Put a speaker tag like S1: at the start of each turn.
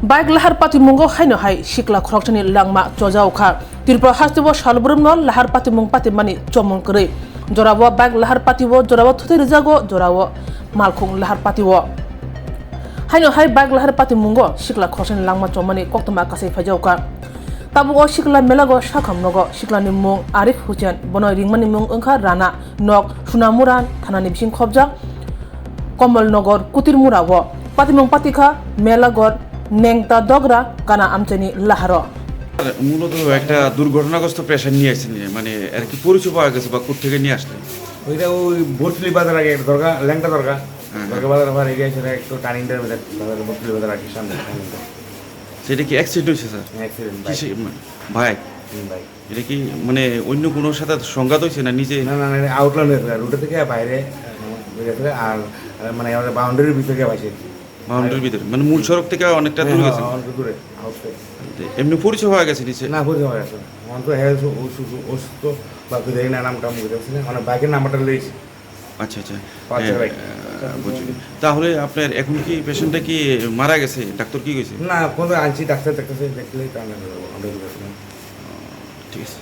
S1: Baik lahar pati mungo haino hai sikla khorokchani langma chojao kha Tirpura hastibo salbrumno lahar pati mung pati mani chomon kre jorawo baik lahar pati wo jorawo thuti rijago jorawo malkhung lahar pati wo haino hai baik lahar pati mungo sikla khorokchani langma chomani koktoma kasai phajao kha Tabugo sikla melago sakhamnogo sikla ni mung Arif Hussein bonoi ringmani mung ongkha Rana nok Sunamuran thanani bising khobjak Komolnogor Kutirmurawo patimung patikha melagor Nengta dogra kana amchani laharo
S2: মূলত একটা দুর্ঘটনাগ্রস্ত patient নিয়ে আসছেন মানে আর কি পরিচয় পাওয়া গেছে বা কোথা থেকে নিয়ে আসলেন
S3: ওইটা ওই ভোরফুলি বাজার আগে একটা দরকার ল্যাংটা দরকার দরকার বাজার আবার এগিয়ে এসে একটু টার্নিংটার বাজার ভোরফুলি বাজার আগে সামনে
S2: সেটা কি অ্যাক্সিডেন্ট হয়েছে স্যার
S3: অ্যাক্সিডেন্ট
S2: ভাই
S3: ভাই
S2: এটা কি মানে অন্য কোনো সাথে সংঘাত হয়েছে না নিজে
S3: না না না আউটলাইন হয়েছে রুটে থেকে বাইরে বেরিয়েছে আর মানে আমাদের বাউন্ডারির ভিতরে ভাইছে
S2: বাউন্ডারির ভিতরে মানে মূল সড়ক থেকে অনেকটা দূরে গেছে
S3: অনেক দূরে আউটসাইড
S2: এমনি পরিচয় হয়ে গেছে নিচে
S3: না পরিচয় হয়ে গেছে আমার তো হেলথ অসুস্থ বা দেখি না নামটা বুঝেছি না মানে বাইকের নাম্বারটা লইছি
S2: আচ্ছা আচ্ছা
S3: পাঁচটা বাইক
S2: বুঝছি তাহলে আপনার এখন কি পেশেন্টটা কি মারা গেছে ডাক্তার কি কইছে
S3: না কোনো আনছি ডাক্তার দেখতেছে দেখলেই তো আমরা
S2: ঠিক আছে